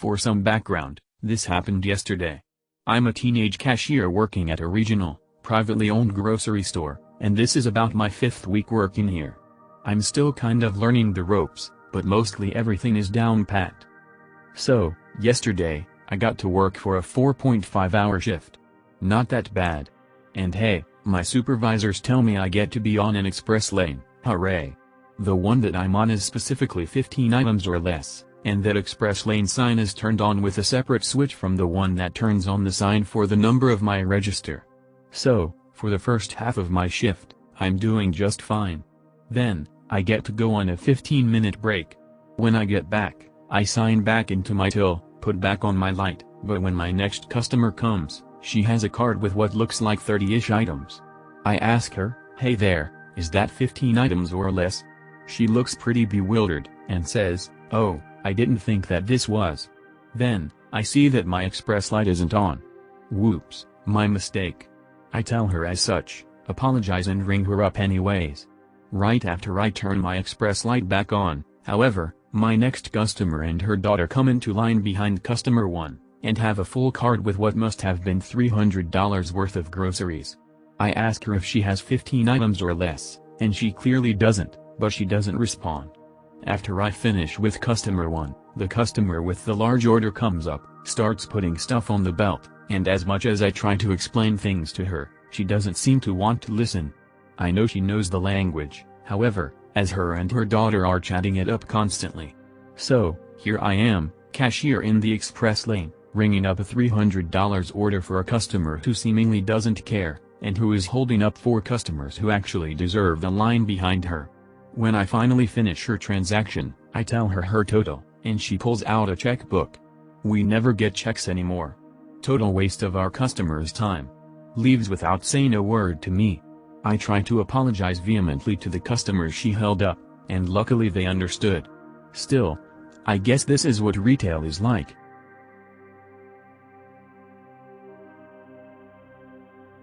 For some background, this happened yesterday. I'm a teenage cashier working at a regional, privately owned grocery store, and this is about my 5th week working here. I'm still kind of learning the ropes, but mostly everything is down pat. So, yesterday, I got to work for a 4.5-hour shift. Not that bad. And hey, my supervisors tell me I get to be on an express lane, hooray. The one that I'm on is specifically 15 items or less, and that express lane sign is turned on with a separate switch from the one that turns on the sign for the number of my register. So, for the first half of my shift, I'm doing just fine. Then, I get to go on a 15-minute break. When I get back, I sign back into my till, put back on my light, but when my next customer comes, she has a cart with what looks like 30-ish items. I ask her, "Hey there, is that 15 items or less?" She looks pretty bewildered, and says, "Oh, I didn't think that this was." Then, I see that my express light isn't on. Whoops, my mistake. I tell her as such, apologize and ring her up anyways. Right after I turn my express light back on, however, my next customer and her daughter come into line behind customer 1, and have a full cart with what must have been $300 worth of groceries. I ask her if she has 15 items or less, and she clearly doesn't, but she doesn't respond. After I finish with customer 1, the customer with the large order comes up, starts putting stuff on the belt, and as much as I try to explain things to her, she doesn't seem to want to listen. I know she knows the language, however, as her and her daughter are chatting it up constantly. So, here I am, cashier in the express lane, ringing up a $300 order for a customer who seemingly doesn't care, and who is holding up 4 customers who actually deserve the line behind her. When I finally finish her transaction, I tell her her total, and she pulls out a checkbook. We never get checks anymore. Total waste of our customers' time. Leaves without saying a word to me. I try to apologize vehemently to the customers she held up, and luckily they understood. Still, I guess this is what retail is like.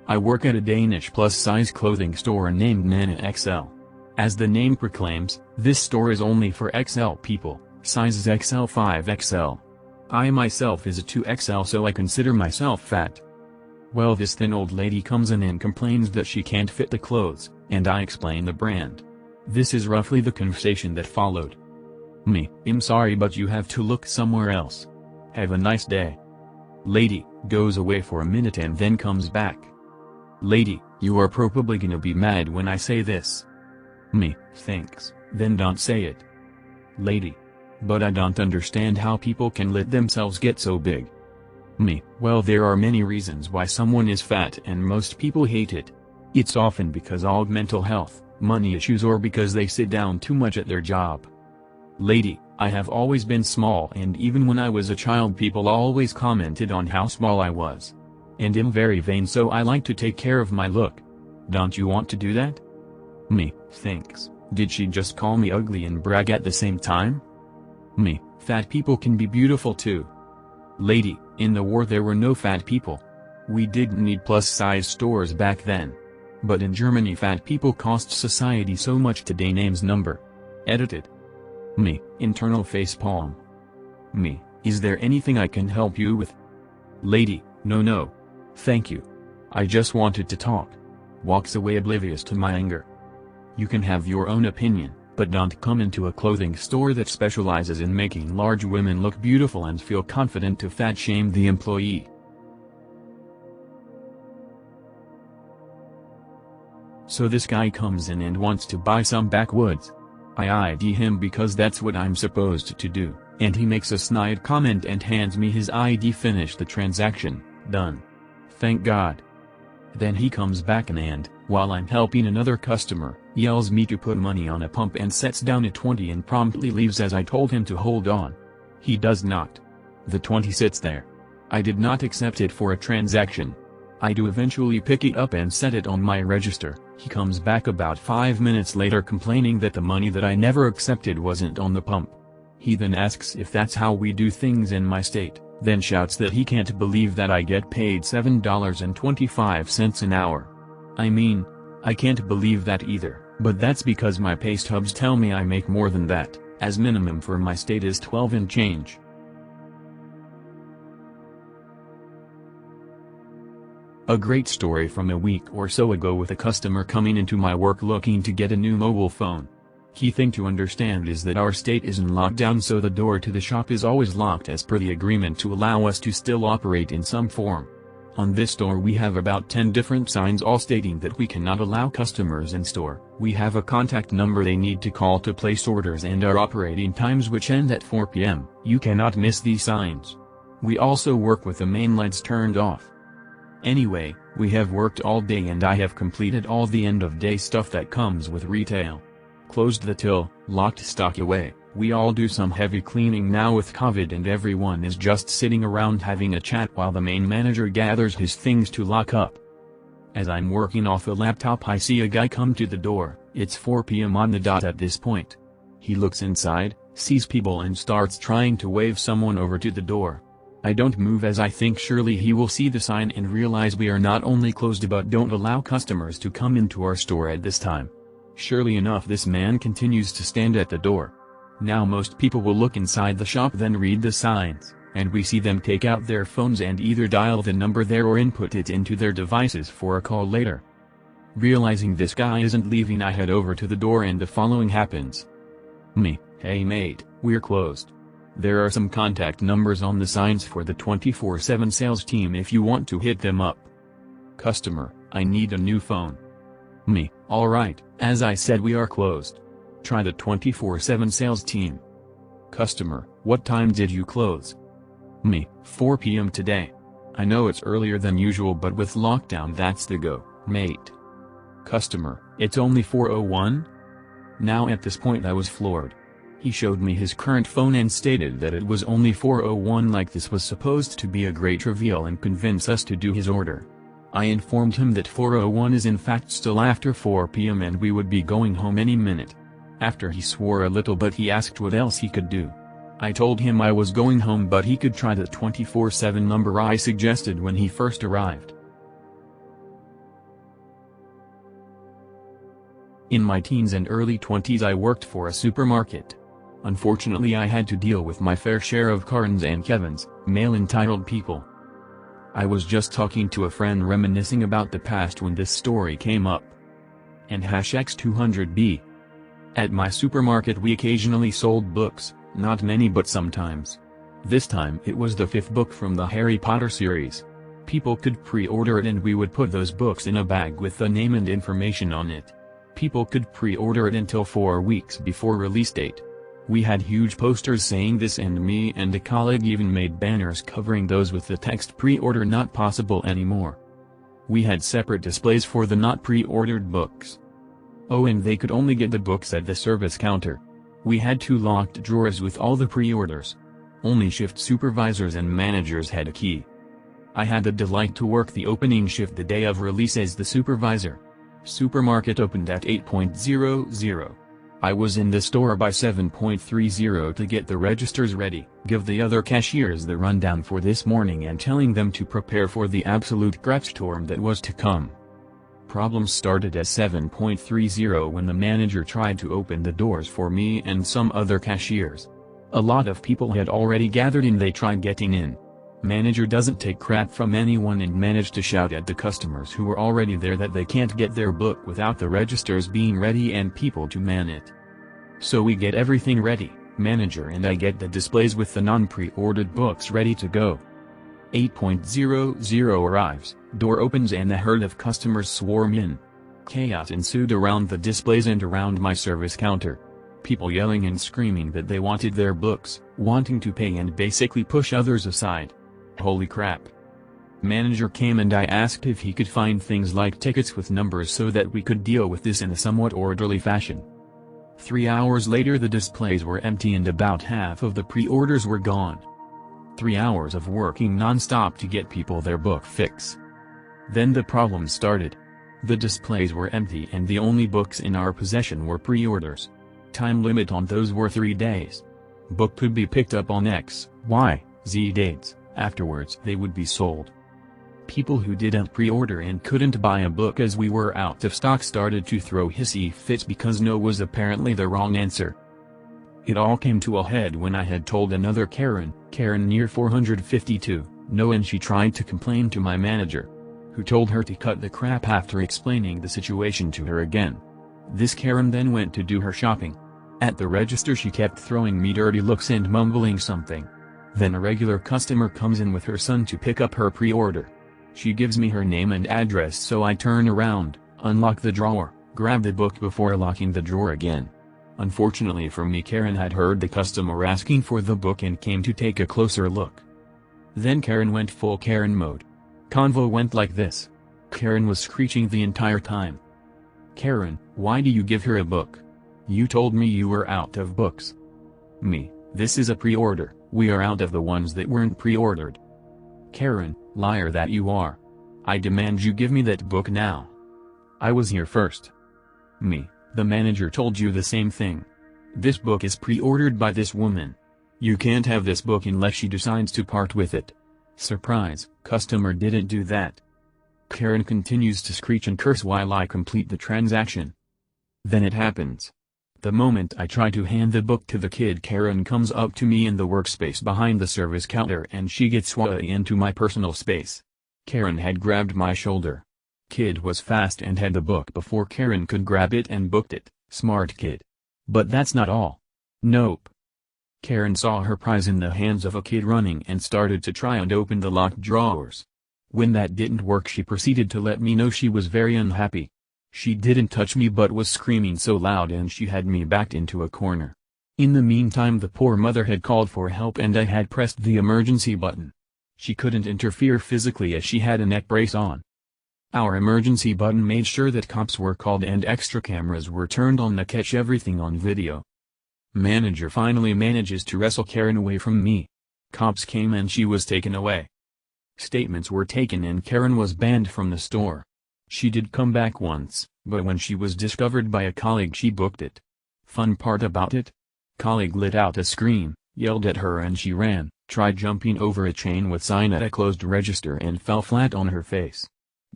I work at a Danish plus-size clothing store named Nana XL. As the name proclaims, this store is only for XL people, sizes XL 5XL. I myself is a 2XL, so I consider myself fat. Well, this thin old lady comes in and complains that she can't fit the clothes, and I explain the brand. This is roughly the conversation that followed. Me, I'm sorry but you have to look somewhere else. Have a nice day. Lady, goes away for a minute and then comes back. Lady, you are probably gonna be mad when I say this. Me, thanks, then don't say it. Lady. But I don't understand how people can let themselves get so big. Me, well, there are many reasons why someone is fat and most people hate it. It's often because of mental health, money issues, or because they sit down too much at their job. Lady, I have always been small, and even when I was a child people always commented on how small I was. And I'm very vain, so I like to take care of my look. Don't you want to do that? Me, thanks. Did she just call me ugly and brag at the same time? Me, fat people can be beautiful too. Lady, in the war there were no fat people. We didn't need plus-size stores back then. But in Germany fat people cost society so much today. Name's number. Edited. Me, internal facepalm. Me, is there anything I can help you with? Lady, no. Thank you. I just wanted to talk. Walks away oblivious to my anger. You can have your own opinion, but don't come into a clothing store that specializes in making large women look beautiful and feel confident to fat shame the employee. So this guy comes in and wants to buy some backwoods. I ID him because that's what I'm supposed to do, and he makes a snide comment and hands me his ID. Finish the transaction, done. Thank God. Then he comes back and, while I'm helping another customer, yells me to put money on a pump and sets down a 20 and promptly leaves as I told him to hold on. He does not. The 20 sits there. I did not accept it for a transaction. I do eventually pick it up and set it on my register. He comes back about 5 minutes later complaining that the money that I never accepted wasn't on the pump. He then asks if that's how we do things in my state, then shouts that he can't believe that I get paid $7.25 an hour. I mean, I can't believe that either, but that's because my pay stubs tell me I make more than that, as minimum for my state is 12 and change. A great story from a week or so ago with a customer coming into my work looking to get a new mobile phone. Key thing to understand is that our state is in lockdown, so the door to the shop is always locked as per the agreement to allow us to still operate in some form. On this door we have about 10 different signs all stating that we cannot allow customers in store. We have a contact number they need to call to place orders and our operating times which end at 4 p.m. You cannot miss these signs. We also work with the main lights turned off. Anyway, we have worked all day and I have completed all the end-of-day stuff that comes with retail. Closed the till, locked stock away. We all do some heavy cleaning now with COVID and everyone is just sitting around having a chat while the main manager gathers his things to lock up. As I'm working off a laptop I see a guy come to the door. It's 4 p.m. on the dot at this point. He looks inside, sees people and starts trying to wave someone over to the door. I don't move as I think surely he will see the sign and realize we are not only closed but don't allow customers to come into our store at this time. Surely enough this man continues to stand at the door. Now most people will look inside the shop then read the signs, and we see them take out their phones and either dial the number there or input it into their devices for a call later. Realizing this guy isn't leaving I head over to the door and the following happens. Me, hey mate, we're closed. There are some contact numbers on the signs for the 24/7 sales team if you want to hit them up. Customer, I need a new phone. Me, alright, as I said we are closed. Try the 24/7 sales team. Customer, what time did you close? Me, 4 p.m. today. I know it's earlier than usual but with lockdown that's the go, mate. Customer, it's only 4:01? Now at this point I was floored. He showed me his current phone and stated that it was only 4:01 like this was supposed to be a great reveal and convince us to do his order. I informed him that 4:01 is in fact still after 4 p.m. and we would be going home any minute. After he swore a little but he asked what else he could do. I told him I was going home but he could try the 24/7 number I suggested when he first arrived. In my teens and early 20s I worked for a supermarket. Unfortunately I had to deal with my fair share of Karens and Kevins, male entitled people. I was just talking to a friend reminiscing about the past when this story came up. And #X200B. At my supermarket we occasionally sold books, not many but sometimes. This time it was the 5th book from the Harry Potter series. People could pre-order it and we would put those books in a bag with the name and information on it. People could pre-order it until 4 weeks before release date. We had huge posters saying this and me and a colleague even made banners covering those with the text pre-order not possible anymore. We had separate displays for the not pre-ordered books. Oh, and they could only get the books at the service counter. We had 2 locked drawers with all the pre-orders. Only shift supervisors and managers had a key. I had the delight to work the opening shift the day of release as the supervisor. Supermarket opened at 8:00. I was in the store by 7:30 to get the registers ready, give the other cashiers the rundown for this morning and telling them to prepare for the absolute crapstorm that was to come. Problems started at 7:30 when the manager tried to open the doors for me and some other cashiers. A lot of people had already gathered and they tried getting in. Manager doesn't take crap from anyone and managed to shout at the customers who were already there that they can't get their book without the registers being ready and people to man it. So we get everything ready, manager and I get the displays with the non-pre-ordered books ready to go. 8:00 arrives, door opens and a herd of customers swarm in. Chaos ensued around the displays and around my service counter. People yelling and screaming that they wanted their books, wanting to pay and basically push others aside. Holy crap. Manager came and I asked if he could find things like tickets with numbers so that we could deal with this in a somewhat orderly fashion. 3 hours later the displays were empty and about half of the pre-orders were gone. 3 hours of working non-stop to get people their book fix. Then the problem started. The displays were empty and the only books in our possession were pre-orders. Time limit on those were 3 days. Book could be picked up on X, Y, Z dates. Afterwards they would be sold. People who didn't pre-order and couldn't buy a book as we were out of stock started to throw hissy fits because no was apparently the wrong answer. It all came to a head when I had told another Karen near 452, no, and she tried to complain to my manager, who told her to cut the crap after explaining the situation to her again. This Karen then went to do her shopping. At the register she kept throwing me dirty looks and mumbling something. Then a regular customer comes in with her son to pick up her pre-order. She gives me her name and address, so I turn around, unlock the drawer, grab the book before locking the drawer again. Unfortunately for me, Karen had heard the customer asking for the book and came to take a closer look. Then Karen went full Karen mode. Convo went like this. Karen was screeching the entire time. Karen, why do you give her a book? You told me you were out of books. Me, this is a pre-order, we are out of the ones that weren't pre-ordered. Karen, liar that you are. I demand you give me that book now. I was here first. Me, the manager told you the same thing. This book is pre-ordered by this woman. You can't have this book unless she decides to part with it. Surprise, customer didn't do that. Karen continues to screech and curse while I complete the transaction. Then it happens. The moment I try to hand the book to the kid, Karen comes up to me in the workspace behind the service counter and she gets way into my personal space. Karen had grabbed my shoulder. Kid was fast and had the book before Karen could grab it and booked it. Smart kid. But that's not all. Nope. Karen saw her prize in the hands of a kid running and started to try and open the locked drawers. When that didn't work, she proceeded to let me know she was very unhappy. She didn't touch me but was screaming so loud and she had me backed into a corner. In the meantime, the poor mother had called for help and I had pressed the emergency button. She couldn't interfere physically as she had a neck brace on. Our emergency button made sure that cops were called and extra cameras were turned on to catch everything on video. Manager finally manages to wrestle Karen away from me. Cops came and she was taken away. Statements were taken and Karen was banned from the store. She did come back once, but when she was discovered by a colleague she booked it. Fun part about it? Colleague let out a scream, yelled at her and she ran, tried jumping over a chain with sign at a closed register and fell flat on her face.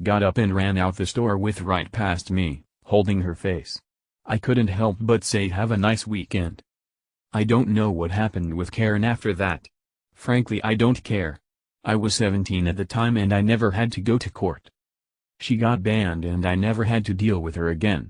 Got up and ran out the store with right past me, holding her face. I couldn't help but say have a nice weekend. I don't know what happened with Karen after that. Frankly, I don't care. I was 17 at the time and I never had to go to court. She got banned and I never had to deal with her again.